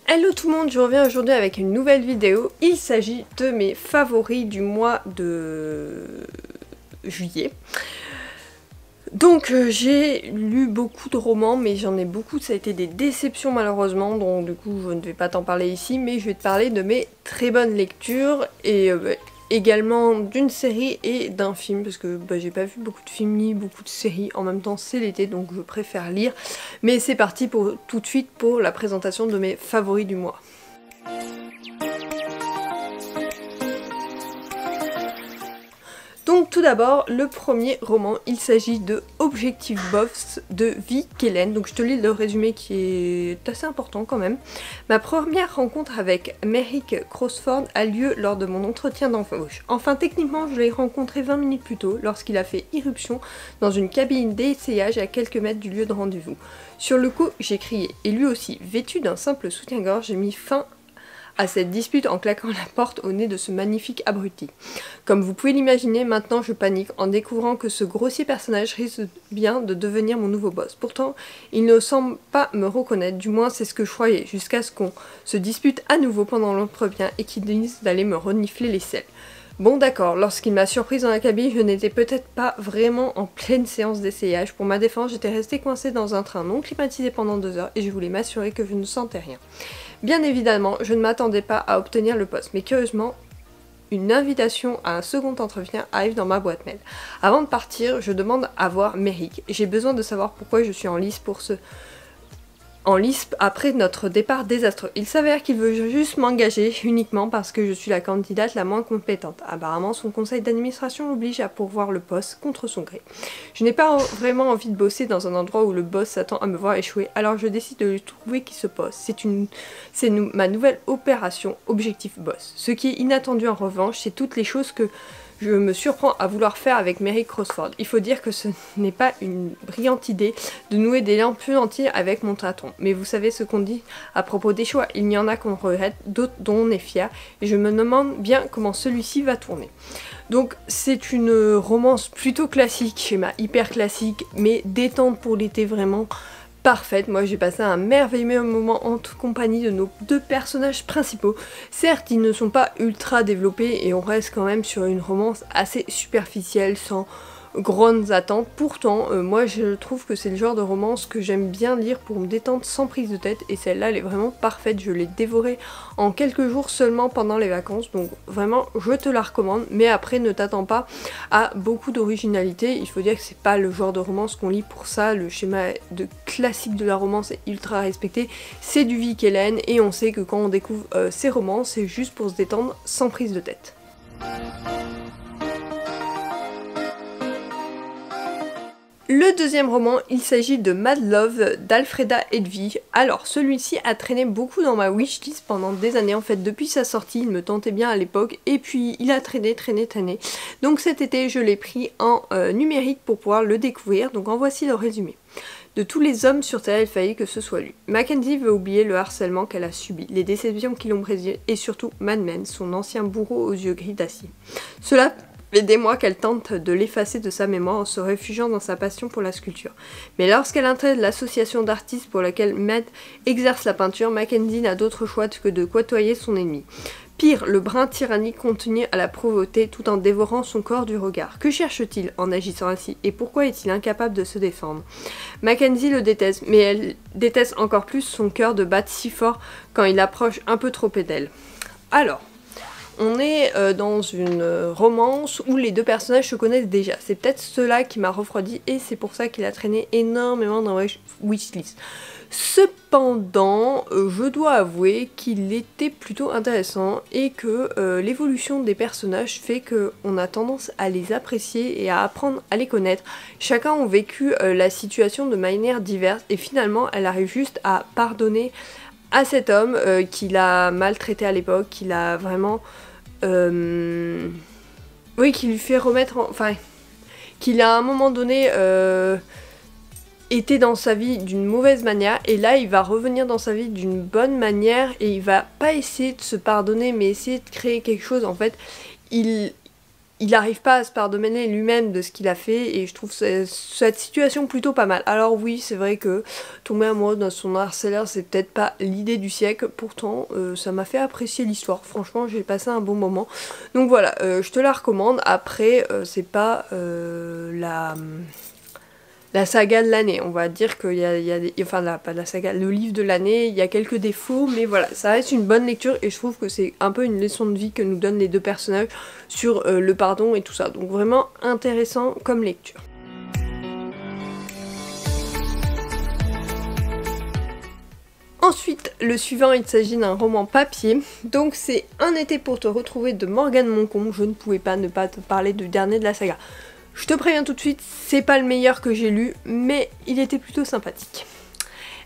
Hello tout le monde, je reviens aujourd'hui avec une nouvelle vidéo. Il s'agit de mes favoris du mois de juillet. Donc j'ai lu beaucoup de romans, mais j'en ai beaucoup, ça a été des déceptions malheureusement, donc du coup je ne vais pas t'en parler ici, mais je vais te parler de mes très bonnes lectures et également d'une série et d'un film, parce que j'ai pas vu beaucoup de films ni beaucoup de séries, en même temps c'est l'été donc je préfère lire. Mais c'est parti pour tout de suite pour la présentation de mes favoris du mois. Donc tout d'abord, le premier roman, il s'agit de Objectif Boss de Vi Kellen. Donc je te lis le résumé qui est assez important quand même. Ma première rencontre avec Merrick Crossford a lieu lors de mon entretien d'embauche. Enfin techniquement je l'ai rencontré 20 minutes plus tôt lorsqu'il a fait irruption dans une cabine d'essayage à quelques mètres du lieu de rendez-vous. Sur le coup j'ai crié et lui aussi, vêtu d'un simple soutien-gorge, j'ai mis fin à cette dispute en claquant la porte au nez de ce magnifique abruti. Comme vous pouvez l'imaginer, maintenant je panique en découvrant que ce grossier personnage risque bien de devenir mon nouveau boss. Pourtant, il ne semble pas me reconnaître, du moins c'est ce que je croyais, jusqu'à ce qu'on se dispute à nouveau pendant l'entretien et qu'il dise d'aller me renifler les selles. Bon d'accord, lorsqu'il m'a surprise dans la cabine, je n'étais peut-être pas vraiment en pleine séance d'essayage. Pour ma défense, j'étais restée coincée dans un train non climatisé pendant 2 heures et je voulais m'assurer que je ne sentais rien. Bien évidemment, je ne m'attendais pas à obtenir le poste, mais curieusement, une invitation à un second entretien arrive dans ma boîte mail. Avant de partir, je demande à voir Merrick. J'ai besoin de savoir pourquoi je suis en lice après notre départ désastreux. Il s'avère qu'il veut juste m'engager uniquement parce que je suis la candidate la moins compétente. Apparemment, son conseil d'administration l'oblige à pourvoir le poste contre son gré. Je n'ai pas vraiment envie de bosser dans un endroit où le boss s'attend à me voir échouer, alors je décide de lui trouver qui se poste. C'est ma nouvelle opération Objectif Boss. Ce qui est inattendu en revanche, c'est toutes les choses que je me surprends à vouloir faire avec Merrick Crossford. Il faut dire que ce n'est pas une brillante idée de nouer des liens plus entiers avec mon patron. Mais vous savez ce qu'on dit à propos des choix. Il y en a qu'on regrette, d'autres dont on est fier. Et je me demande bien comment celui-ci va tourner. Donc c'est une romance plutôt classique, schéma hyper classique, mais détente pour l'été vraiment. Parfaite, moi j'ai passé un merveilleux moment en compagnie de nos 2 personnages principaux. Certes, ils ne sont pas ultra développés et on reste quand même sur une romance assez superficielle, sans grandes attentes. Pourtant, moi je trouve que c'est le genre de romance que j'aime bien lire pour me détendre sans prise de tête et celle-là elle est vraiment parfaite. Je l'ai dévorée en quelques jours seulement pendant les vacances, donc vraiment je te la recommande, mais après ne t'attends pas à beaucoup d'originalité. Il faut dire que c'est pas le genre de romance qu'on lit pour ça, le schéma de classique de la romance est ultra respecté, c'est du Vi Kellen et on sait que quand on découvre ces romans c'est juste pour se détendre sans prise de tête. Le deuxième roman, il s'agit de Mad Love d'Alfreda Edvig. Alors celui-ci a traîné beaucoup dans ma wishlist pendant des années en fait, depuis sa sortie, il me tentait bien à l'époque et puis il a traîné. Donc cet été je l'ai pris en numérique pour pouvoir le découvrir, donc en voici le résumé. De tous les hommes sur Terre, il fallait que ce soit lui. Mackenzie veut oublier le harcèlement qu'elle a subi, les déceptions qui l'ont brisé et surtout Mad Men, son ancien bourreau aux yeux gris d'acier. Cela fait des mois qu'elle tente de l'effacer de sa mémoire en se réfugiant dans sa passion pour la sculpture. Mais lorsqu'elle intègre l'association d'artistes pour laquelle Matt exerce la peinture, Mackenzie n'a d'autre choix que de côtoyer son ennemi. Pire, le brin tyrannique continue à la provoquer tout en dévorant son corps du regard. Que cherche-t-il en agissant ainsi et pourquoi est-il incapable de se défendre? Mackenzie le déteste, mais elle déteste encore plus son cœur de battre si fort quand il approche un peu trop d'elle. Alors, on est dans une romance où les 2 personnages se connaissent déjà. C'est peut-être cela qui m'a refroidi et c'est pour ça qu'il a traîné énormément dans ma wishlist. Cependant, je dois avouer qu'il était plutôt intéressant et que l'évolution des personnages fait qu'on a tendance à les apprécier et à apprendre à les connaître. Chacun a vécu la situation de manière diverse et finalement elle arrive juste à pardonner à cet homme qui l'a maltraité à l'époque, qui l'a vraiment... oui, qui lui fait remettre... Enfin, qu'il a à un moment donné été dans sa vie d'une mauvaise manière et là il va revenir dans sa vie d'une bonne manière et il va pas essayer de se pardonner mais essayer de créer quelque chose. En fait, il il n'arrive pas à se pardonner lui-même de ce qu'il a fait et je trouve cette situation plutôt pas mal. Alors oui, c'est vrai que tomber amoureux dans son harceleur, c'est peut-être pas l'idée du siècle, pourtant ça m'a fait apprécier l'histoire, franchement j'ai passé un bon moment. Donc voilà, je te la recommande. Après c'est pas la saga de l'année, on va dire qu'il y a des, enfin pas la saga, le livre de l'année, il y a quelques défauts, mais voilà, ça reste une bonne lecture et je trouve que c'est un peu une leçon de vie que nous donnent les deux personnages sur le pardon et tout ça, donc vraiment intéressant comme lecture. Ensuite, le suivant, il s'agit d'un roman papier, donc c'est Un été pour te retrouver de Morgane Moncombe. Je ne pouvais pas ne pas te parler du dernier de la saga. Je te préviens tout de suite, c'est pas le meilleur que j'ai lu, mais il était plutôt sympathique.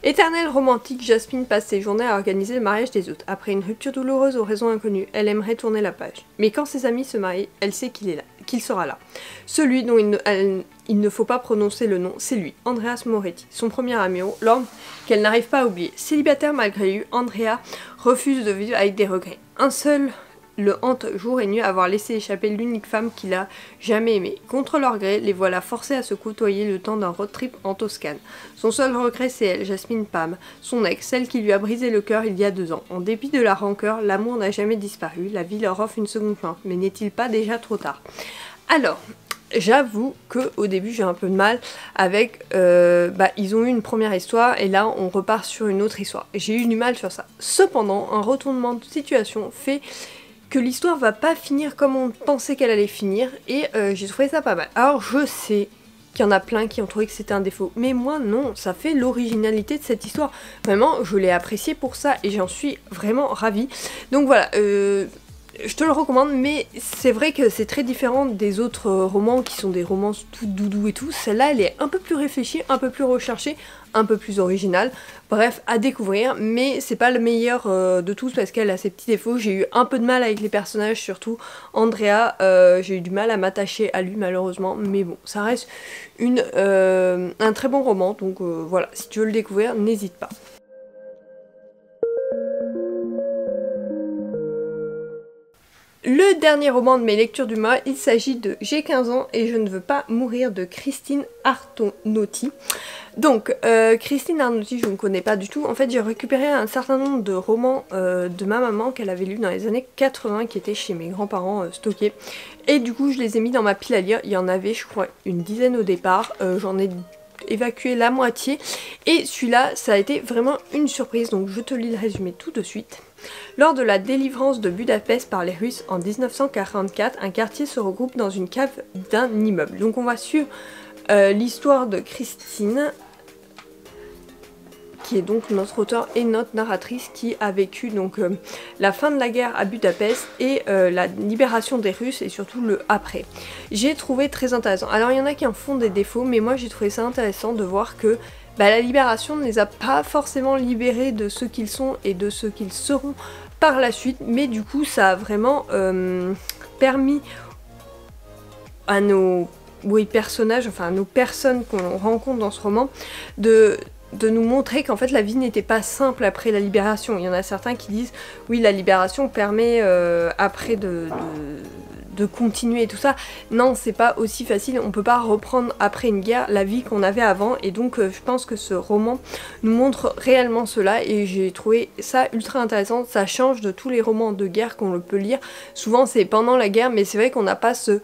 Éternelle romantique, Jasmine passe ses journées à organiser le mariage des autres. Après une rupture douloureuse aux raisons inconnues, elle aimerait tourner la page. Mais quand ses amis se marient, elle sait qu'il sera là. Celui dont il ne faut pas prononcer le nom, c'est lui, Andreas Moretti, son premier amour, l'homme qu'elle n'arrive pas à oublier. Célibataire malgré lui, Andrea refuse de vivre avec des regrets. Un seul le hante jour et nuit à avoir laissé échapper l'unique femme qu'il a jamais aimée. Contre leur gré, les voilà forcés à se côtoyer le temps d'un road trip en Toscane. Son seul regret, c'est elle, Jasmine Pam, son ex, celle qui lui a brisé le cœur il y a 2 ans. En dépit de la rancœur, l'amour n'a jamais disparu, la vie leur offre une seconde chance, mais n'est-il pas déjà trop tard? Alors, j'avoue que au début j'ai un peu de mal avec, ils ont eu une première histoire et là on repart sur une autre histoire. J'ai eu du mal sur ça. Cependant, un retournement de situation fait que l'histoire va pas finir comme on pensait qu'elle allait finir et j'ai trouvé ça pas mal. Alors je sais qu'il y en a plein qui ont trouvé que c'était un défaut, mais moi non, ça fait l'originalité de cette histoire. Vraiment, je l'ai appréciée pour ça et j'en suis vraiment ravie. Donc voilà, je te le recommande, mais c'est vrai que c'est très différent des autres romans qui sont des romans tout doudou et tout. Celle-là, elle est un peu plus réfléchie, un peu plus recherchée, un peu plus originale. Bref, à découvrir, mais c'est pas le meilleur de tous parce qu'elle a ses petits défauts. J'ai eu un peu de mal avec les personnages, surtout Andrea. J'ai eu du mal à m'attacher à lui malheureusement, mais bon, ça reste un très bon roman. Donc voilà, si tu veux le découvrir, n'hésite pas. Le dernier roman de mes lectures du mois, il s'agit de J'ai 15 ans et je ne veux pas mourir de Christine Arnauty. Donc, Christine Arnauty, je ne connais pas du tout. En fait, j'ai récupéré un certain nombre de romans de ma maman qu'elle avait lus dans les années 80 qui étaient chez mes grands-parents stockés. Et du coup, je les ai mis dans ma pile à lire. Il y en avait, je crois, une dizaine au départ. J'en ai évacué la moitié. Et celui-là, ça a été vraiment une surprise. Donc, je te lis le résumé tout de suite. Lors de la délivrance de Budapest par les Russes en 1944, un quartier se regroupe dans une cave d'un immeuble. Donc on va suivre l'histoire de Christine, qui est donc notre auteure et notre narratrice, qui a vécu donc la fin de la guerre à Budapest et la libération des Russes et surtout le après. J'ai trouvé très intéressant. Alors il y en a qui en font des défauts, mais moi j'ai trouvé ça intéressant de voir que la libération ne les a pas forcément libérés de ce qu'ils sont et de ce qu'ils seront par la suite, mais du coup ça a vraiment permis à nos personnages, enfin à nos personnes qu'on rencontre dans ce roman, de nous montrer qu'en fait la vie n'était pas simple après la libération. Il y en a certains qui disent oui, la libération permet après de continuer et tout ça. Non, c'est pas aussi facile, on peut pas reprendre après une guerre la vie qu'on avait avant et donc je pense que ce roman nous montre réellement cela et j'ai trouvé ça ultra intéressant. Ça change de tous les romans de guerre qu'on peut lire. Souvent c'est pendant la guerre, mais c'est vrai qu'on n'a pas ce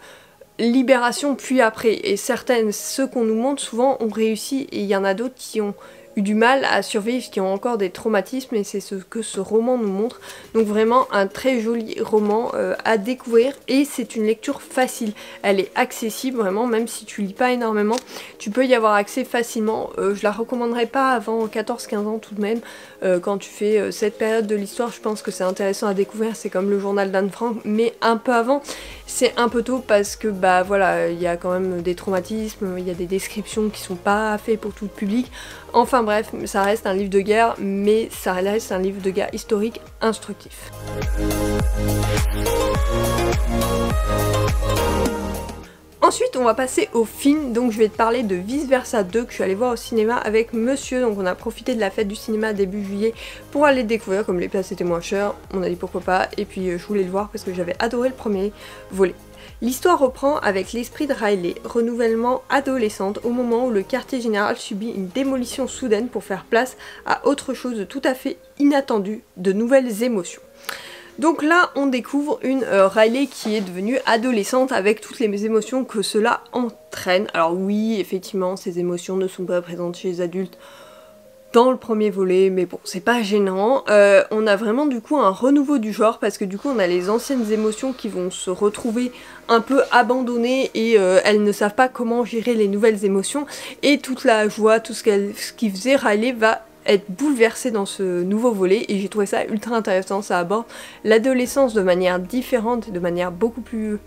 libération puis après et ceux qu'on nous montre souvent ont réussi et il y en a d'autres qui ont eu du mal à survivre, qui ont encore des traumatismes et c'est ce que ce roman nous montre. Donc vraiment un très joli roman à découvrir et c'est une lecture facile. Elle est accessible vraiment, même si tu lis pas énormément, tu peux y avoir accès facilement. Je la recommanderais pas avant 14-15 ans tout de même. Quand tu fais cette période de l'histoire, je pense que c'est intéressant à découvrir, c'est comme le journal d'Anne Frank, mais un peu avant, c'est un peu tôt parce que voilà, il y a quand même des traumatismes, il y a des descriptions qui sont pas faites pour tout le public. Enfin bref, ça reste un livre de guerre, mais ça reste un livre de guerre historique instructif. Ensuite, on va passer au film, donc je vais te parler de Vice Versa 2 que je suis allée voir au cinéma avec monsieur, donc on a profité de la fête du cinéma début juillet pour aller le découvrir, comme les places étaient moins chères, on a dit pourquoi pas, et puis je voulais le voir parce que j'avais adoré le premier volet. L'histoire reprend avec l'esprit de Riley, renouvellement adolescente au moment où le quartier général subit une démolition soudaine pour faire place à autre chose de tout à fait inattendu, de nouvelles émotions. Donc là, on découvre une Riley qui est devenue adolescente avec toutes les émotions que cela entraîne. Alors oui, effectivement, ces émotions ne sont pas présentes chez les adultes dans le premier volet, mais bon, c'est pas gênant. On a vraiment du coup un renouveau du genre, parce que du coup on a les anciennes émotions qui vont se retrouver un peu abandonnées et elles ne savent pas comment gérer les nouvelles émotions, et toute la joie, tout ce qui faisait Riley va être bouleversée dans ce nouveau volet, et j'ai trouvé ça ultra intéressant. Ça aborde l'adolescence de manière différente, de manière beaucoup plus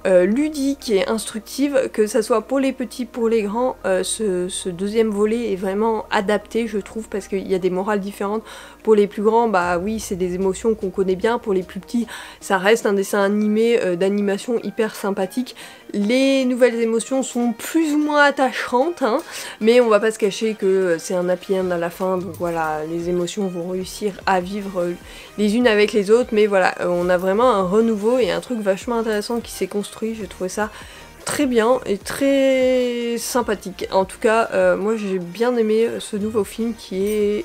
ludique et instructive, que ça soit pour les petits, pour les grands. Ce deuxième volet est vraiment adapté, je trouve, parce qu'il y a des morales différentes. Pour les plus grands, bah oui, c'est des émotions qu'on connaît bien. Pour les plus petits, ça reste un dessin animé d'animation hyper sympathique. Les nouvelles émotions sont plus ou moins attachantes, hein, mais on va pas se cacher que c'est un happy end à la fin, donc voilà, les émotions vont réussir à vivre les unes avec les autres, mais voilà, on a vraiment un renouveau et un truc vachement intéressant qui s'est construit. J'ai trouvé ça très bien et très sympathique. En tout cas, moi j'ai bien aimé ce nouveau film qui est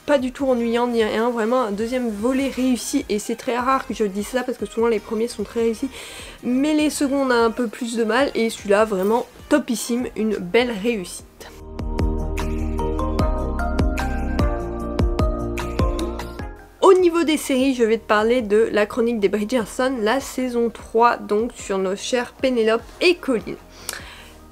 pas du tout ennuyant ni rien, vraiment un deuxième volet réussi, et c'est très rare que je dise ça parce que souvent les premiers sont très réussis, mais les seconds on a un peu plus de mal, et celui-là vraiment topissime, une belle réussite. Au niveau des séries, je vais te parler de la chronique des Bridgerton, la saison 3, donc sur nos chers Pénélope et Colin.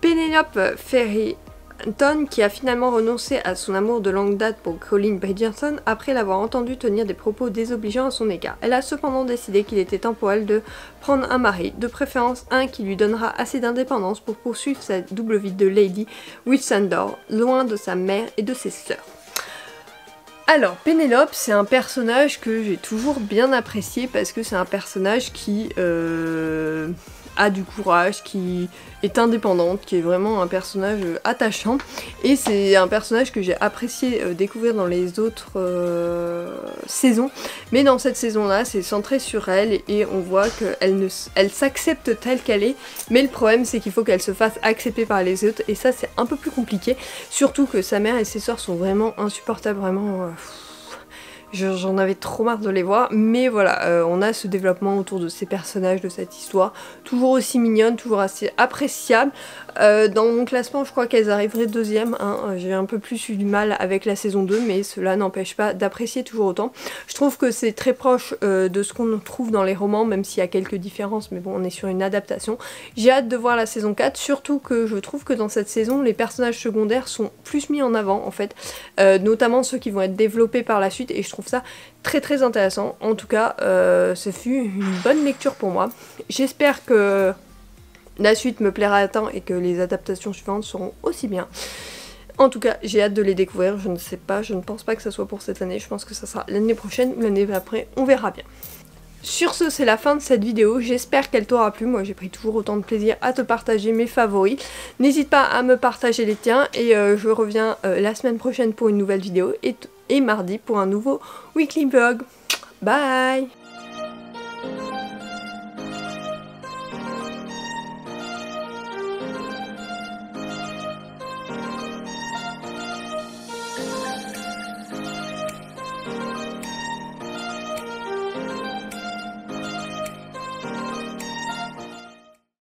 Pénélope Ferryton, qui a finalement renoncé à son amour de longue date pour Colin Bridgerton après l'avoir entendu tenir des propos désobligeants à son égard. Elle a cependant décidé qu'il était temps pour elle de prendre un mari, de préférence un qui lui donnera assez d'indépendance pour poursuivre sa double vie de Lady Whitsunday, loin de sa mère et de ses sœurs. Alors, Pénélope, c'est un personnage que j'ai toujours bien apprécié, parce que c'est un personnage qui a du courage, qui est indépendante, qui est vraiment un personnage attachant, et c'est un personnage que j'ai apprécié découvrir dans les autres saisons, mais dans cette saison-là, c'est centré sur elle, et on voit qu'elle s'accepte telle qu'elle est, mais le problème c'est qu'il faut qu'elle se fasse accepter par les autres, et ça c'est un peu plus compliqué, surtout que sa mère et ses sœurs sont vraiment insupportables, vraiment... J'en avais trop marre de les voir, mais voilà, on a ce développement autour de ces personnages, de cette histoire, toujours aussi mignonne, toujours assez appréciable. Dans mon classement, je crois qu'elles arriveraient deuxième, hein. J'ai un peu plus eu du mal avec la saison 2, mais cela n'empêche pas d'apprécier toujours autant. Je trouve que c'est très proche de ce qu'on trouve dans les romans, même s'il y a quelques différences, mais bon, on est sur une adaptation. J'ai hâte de voir la saison 4, surtout que je trouve que dans cette saison, les personnages secondaires sont plus mis en avant, en fait, notamment ceux qui vont être développés par la suite, et je trouve ça très très intéressant. En tout cas, ce fut une bonne lecture pour moi. J'espère que la suite me plaira tant et que les adaptations suivantes seront aussi bien. En tout cas, j'ai hâte de les découvrir. Je ne sais pas, je ne pense pas que ça soit pour cette année. Je pense que ça sera l'année prochaine ou l'année après. On verra bien. Sur ce, c'est la fin de cette vidéo, j'espère qu'elle t'aura plu. Moi j'ai pris toujours autant de plaisir à te partager mes favoris. N'hésite pas à me partager les tiens, et je reviens la semaine prochaine pour une nouvelle vidéo, et mardi pour un nouveau weekly vlog. Bye!